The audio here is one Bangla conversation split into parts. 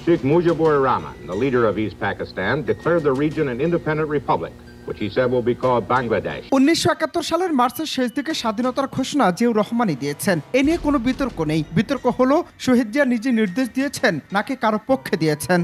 Sheikh Mujibur Rahman, the leader of East Pakistan, declared the region an independent republic, which he said will be called Bangladesh. 1971 সালের মার্চের শেষ দিকে স্বাধীনতার ঘোষণা জিয়াউর রহমানই দিয়েছেন। এ নিয়ে কোনো বিতর্ক নেই। বিতর্ক হলো শহীদ জিয়া নিজে নির্দেশ দিয়েছেন নাকি কারো পক্ষে দিয়েছেন।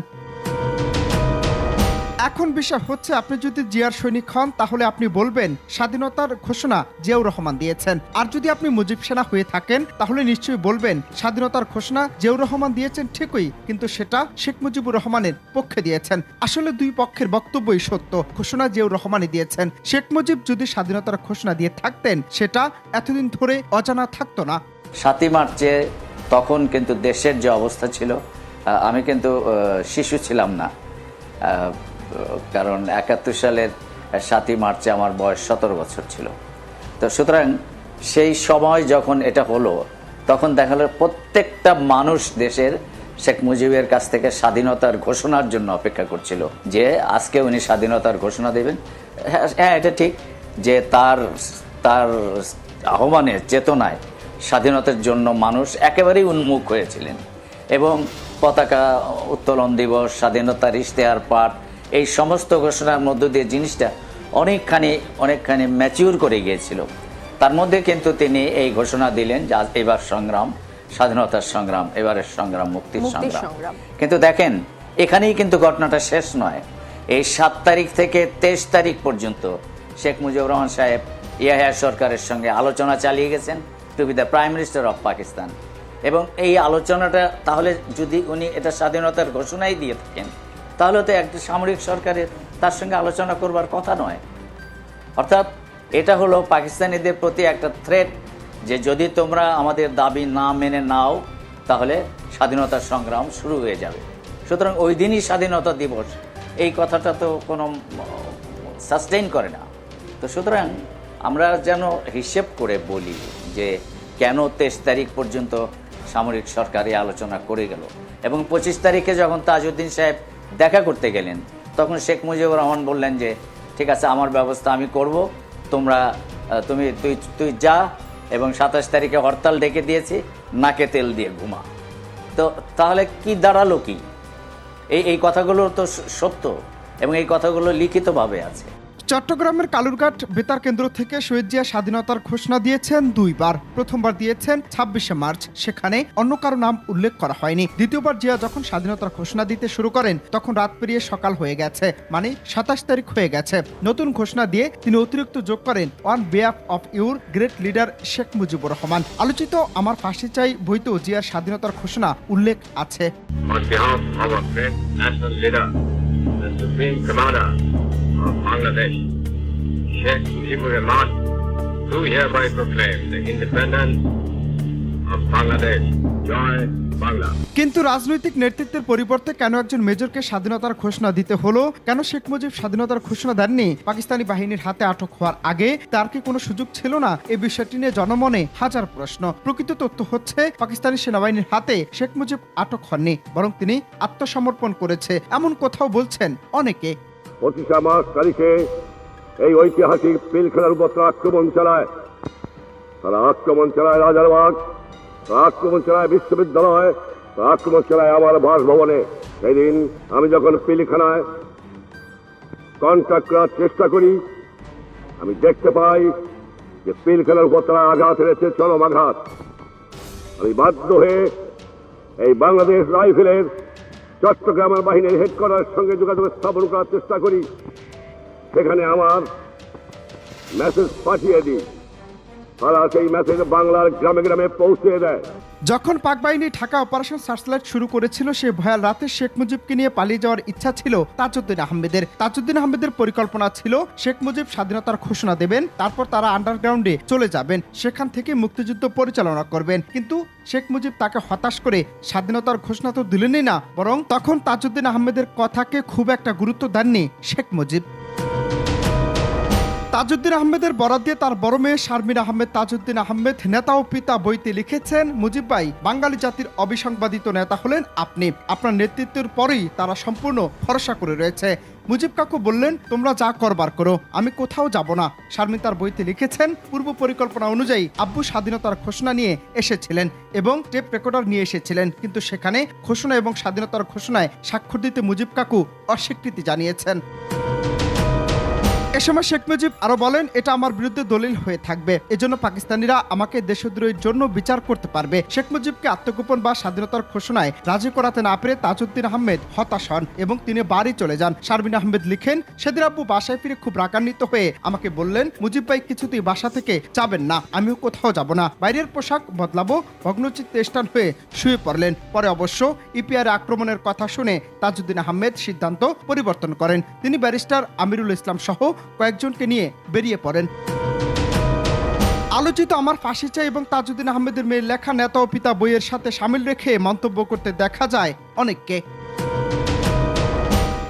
এখন বিষয় হচ্ছে, আপনি যদি জিয়ার সৈনিক হন তাহলে আপনি বলবেন স্বাধীনতার ঘোষণা জিয়াউর রহমান দিয়েছেন, আর যদি আপনি মুজিব সেনা হয়ে থাকেন তাহলে নিশ্চয়ই বলবেন স্বাধীনতার ঘোষণা জিয়াউর রহমান দিয়েছেন ঠিকই, কিন্তু সেটা শেখ মুজিবুর রহমানের পক্ষে দিয়েছেন। আসলে দুই পক্ষের বক্তব্যই সত্য। ঘোষণা জিয়াউর রহমানই দিয়েছেন। শেখ মুজিব যদি স্বাধীনতার ঘোষণা দিয়ে থাকতেন সেটা এতদিন ধরে অজানা থাকতো না। 7ই মার্চে তখন কিন্তু দেশের যে অবস্থা ছিল, আমি কিন্তু শিশু ছিলাম না, কারণ 71 সালের 7ই মার্চে আমার বয়স 17 বছর ছিল। তো সুতরাং সেই সময় যখন এটা হলো, তখন দেখা গেল প্রত্যেকটা মানুষ দেশের শেখ মুজিবের কাছ থেকে স্বাধীনতার ঘোষণার জন্য অপেক্ষা করছিল, যে আজকে উনি স্বাধীনতার ঘোষণা দেবেন। হ্যাঁ, এটা ঠিক যে তার আহ্বানের চেতনায় স্বাধীনতার জন্য মানুষ একেবারেই উন্মুখ হয়েছিলেন, এবং পতাকা উত্তোলন দিবস, স্বাধীনতার ইশতেহার পাঠ, এই সমস্ত ঘোষণার মধ্য দিয়ে জিনিসটা অনেকখানি ম্যাচিউর করে গিয়েছিল। তার মধ্যে কিন্তু তিনি এই ঘোষণা দিলেন যে এবার সংগ্রাম স্বাধীনতার সংগ্রাম, এবারের সংগ্রাম মুক্তির সংগ্রাম। কিন্তু দেখেন, এখানেই কিন্তু ঘটনাটা শেষ নয়। এই 7 তারিখ থেকে 23 তারিখ পর্যন্ত শেখ মুজিবুর রহমান সাহেব ইয়াহিয়া সরকারের সঙ্গে আলোচনা চালিয়ে গেছেন to be the prime minister of Pakistan. এবং এই আলোচনাটা, তাহলে যদি উনি এটা স্বাধীনতার ঘোষণাই দিয়ে থাকেন, তাহলে তো একটা সামরিক সরকারের তার সঙ্গে আলোচনা করবার কথা নয়। অর্থাৎ এটা হলো পাকিস্তানিদের প্রতি একটা থ্রেট, যে যদি তোমরা আমাদের দাবি না মেনে নাও তাহলে স্বাধীনতার সংগ্রাম শুরু হয়ে যাবে। সুতরাং ওই দিনই স্বাধীনতা দিবস, এই কথাটা তো কোনো সাস্টেইন করে না। তো সুতরাং আমরা যেন হিসেব করে বলি যে কেন 23 তারিখ পর্যন্ত সামরিক সরকারি আলোচনা করে গেল, এবং 25 তারিখে যখন তাজউদ্দিন সাহেব দেখা করতে গেলেন, তখন শেখ মুজিবুর রহমান বললেন যে ঠিক আছে, আমার ব্যবস্থা আমি করব, তুই যা, এবং 27 তারিখে হরতাল ডেকে দিয়েছি, নাকে তেল দিয়ে ঘুমা। তো তাহলে কি দাঁড়ালো কি? এই কথাগুলো তো সত্য, এবং এই কথাগুলো লিখিতভাবে আছে। চট্টগ্রামের কালুরঘাট বেতার কেন্দ্র থেকে শহীদ জিয়া স্বাধীনতার ঘোষণা দিয়েছেন দুইবার। প্রথমবার দিয়েছেন 26শে মার্চ, সেখানে অন্য কারো নাম উল্লেখ করা হয়নি। দ্বিতীয়বার জিয়া যখন স্বাধীনতার ঘোষণা দিতে শুরু করেন তখন রাত পেরিয়ে সকাল হয়ে গেছে, মানে 27 তারিখ হয়ে গেছে। নতুন ঘোষণা দিয়ে তিনি অতিরিক্ত যোগ করেন on behalf of your great leader Sheikh Mujibur Rahman. আলোচিত আমার ফাঁসি চাই বইতেও জিয়ার স্বাধীনতার ঘোষণা উল্লেখ আছে। Of Bangladesh, Sheikh Mujibur Rahman, do hereby proclaim the independence of Bangladesh. Joy Bangla. কিন্তু রাজনৈতিক নেতৃত্বের পরিবর্তে কেন একজন মেজরকে স্বাধীনতার ঘোষণা দিতে হলো? কেন শেখ মুজিব স্বাধীনতার ঘোষণা দেননি? পাকিস্তানি বাহিনীর হাতে আটক হওয়ার আগে তার কি কোনো সুযোগ ছিল না? এই বিষয়টি নিয়ে জনমনে হাজার প্রশ্ন। প্রকৃত তথ্য হচ্ছে, পাকিস্তানি সেনাবাহিনীর হাতে শেখ মুজিব আটক হননি, বরং তিনি আত্মসমর্পণ করেছে, এমন কথাও বলছেন অনেকে। 25 মার্চ তারিখে এই ঐতিহাসিক পিলখানার উপর আক্রমণ চালায়, তারা আক্রমণ চালায় রাজারবাগ, আক্রমণ চালায় বিশ্ববিদ্যালয়, আক্রমণ চালায় আমার বাসভবনে। সেদিন আমি যখন পিলখানায় কন্ট্যাক্ট করার চেষ্টা করি, আমি দেখতে পাই যে পিলখানার উপর তারা আঘাত এনেছে, চরম আঘাত। আমি বাধ্য হয়ে এই বাংলাদেশ রাইফেলের চট্টগ্রামের বাহিনীর হেডকোয়ার্টারের সঙ্গে যোগাযোগ স্থাপন করার চেষ্টা করি। সেখানে আমার মেসেজ পাঠিয়ে দিই, তারা সেই মেসেজ বাংলার গ্রামে গ্রামে পৌঁছে দেয়। যখন পাক বাহিনী ঢাকা অপারেশন সার্চলাইট শুরু করেছিল, সে ভয়াল রাতে শেখ মুজিবকে নিয়ে পালিয়ে যাওয়ার ইচ্ছা ছিল তাজউদ্দিন আহমেদের। তাজউদ্দিন আহমেদের পরিকল্পনা ছিল শেখ মুজিব স্বাধীনতার ঘোষণা দেবেন, তারপর তারা আন্ডারগ্রাউন্ডে চলে যাবেন, সেখান থেকে মুক্তিযুদ্ধ পরিচালনা করবেন। কিন্তু শেখ মুজিব তাকে হতাশ করে স্বাধীনতার ঘোষণা তো দিলেনই না, বরং তখন তাজউদ্দিন আহমেদের কথাকে খুব একটা গুরুত্ব দেননি শেখ মুজিব। তাজউদ্দিন আহমেদের বরাত দিয়ে তার বড় মেয়ে শারমিন আহমেদ তাজউদ্দিন আহমেদ নেতা ও পিতা বইতে লিখেছেন, মুজিব ভাই, বাঙালি জাতির অবিসংবাদিত নেতা হলেন আপনি। আপনার নেতৃত্বের পরেই তারা সম্পূর্ণ ভরসা করে রয়েছে। মুজিব কাকু বললেন, তোমরা যা করবার করো, আমি কোথাও যাব না। শারমিন তার বইতে লিখেছেন, পূর্ব পরিকল্পনা অনুযায়ী আব্বু স্বাধীনতার ঘোষণা নিয়ে এসেছিলেন এবং টেপ রেকর্ডার নিয়ে এসেছিলেন, কিন্তু সেখানে ঘোষণা এবং স্বাধীনতার ঘোষণায় স্বাক্ষর দিতে মুজিব কাকু অস্বীকৃতি জানিয়েছেন। এ সময় শেখ মুজিব আরো বলেন, এটা আমার বিরুদ্ধে দলিল হয়ে থাকবে, এজন্য পাকিস্তানিরা আমাকে দেশদ্রোহীর জন্য বিচার করতে পারবে। শেখ মুজিবকে আত্মগোপন বা স্বাধীনতার ঘোষণায় রাজি করাতে না পেরে তাজউদ্দিন আহমেদ হতাশ হন এবং তিনি বাড়ি চলে যান। শারমিন আহমেদ লিখেন, সেদিন আব্বু বাসায় ফিরে খুব রাগান্বিত হয়ে আমাকে বললেন, মুজিব ভাই কিছুতেই বাসা থেকে যাবেন না, আমিও কোথাও যাব না, বাইরের পোশাক বদলাবো। ভগ্নচিত্তে স্থান হয়ে শুয়ে পড়লেন। পরে অবশ্য ইপিআর আক্রমণের কথা শুনে তাজউদ্দিন আহমেদ সিদ্ধান্ত পরিবর্তন করেন। তিনি ব্যারিস্টার আমিরুল ইসলাম সহ কয়েকজনকে নিয়ে বেরিয়ে পড়েন। আলোচিত আমার ফাঁসি চাই এবং তাজউদ্দিন আহমেদের মেয়ের লেখা নেতা ও পিতা বইয়ের সাথে সামিল রেখে মন্তব্য করতে দেখা যায় অনেককে।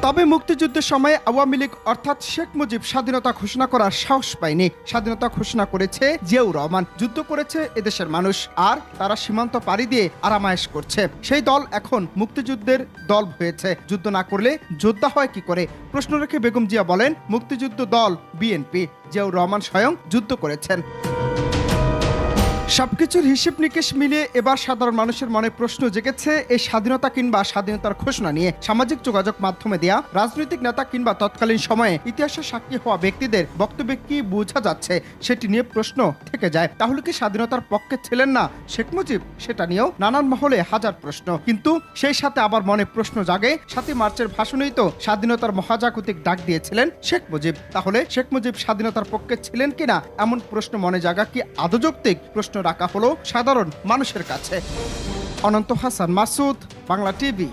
তবে মুক্তিযুদ্ধের সময় আওয়ামী লীগ অর্থাৎ শেখ মুজিব স্বাধীনতা ঘোষণা করার সাহস পায়নি। স্বাধীনতা ঘোষণা করেছে জিয়াউর রহমান, যুদ্ধ করেছে এদেশের মানুষ, আর তারা সীমান্ত পাড়ি দিয়ে আরামায়েশ করছে। সেই দল এখন মুক্তিযুদ্ধের দল হয়েছে। যুদ্ধ না করলে যোদ্ধা হয় কি করে? প্রশ্ন রেখে বেগম জিয়া বলেন, মুক্তিযুদ্ধ দল বিএনপি, জিয়াউর রহমান স্বয়ং যুদ্ধ করেছেন। সবকিছুর হিসেব নিকেশ মিলিয়ে এবার সাধারণ মানুষের মনে প্রশ্ন জেগেছে এই স্বাধীনতা কিংবা স্বাধীনতার ঘোষণা নিয়ে। সামাজিক যোগাযোগ মাধ্যমে দেয়া রাজনৈতিক নেতা কিংবা তৎকালীন সময়ে ইতিহাসের সাক্ষী হওয়া ব্যক্তিদের বক্তব্যে কি বোঝা যাচ্ছে সেটি নিয়ে প্রশ্ন থেকে যায়। তাহলে কি স্বাধীনতার পক্ষে ছিলেন না শেখ মুজিব? সেটা নিয়েও নানান মহলে হাজার প্রশ্ন, কিন্তু সেই সাথে আবার মনে প্রশ্ন জাগে, 7ই মার্চের ভাষণেই তো স্বাধীনতার মহাজাগতিক ডাক দিয়েছিলেন শেখ মুজিব। তাহলে শেখ মুজিব স্বাধীনতার পক্ষে ছিলেন কিনা এমন প্রশ্ন মনে জাগা কি আদৌ যৌক্তিক? প্রশ্ন রাখা হলো সাধারণ মানুষের কাছে। অনন্ত হাসান মাসুদ, বাংলা টিভি।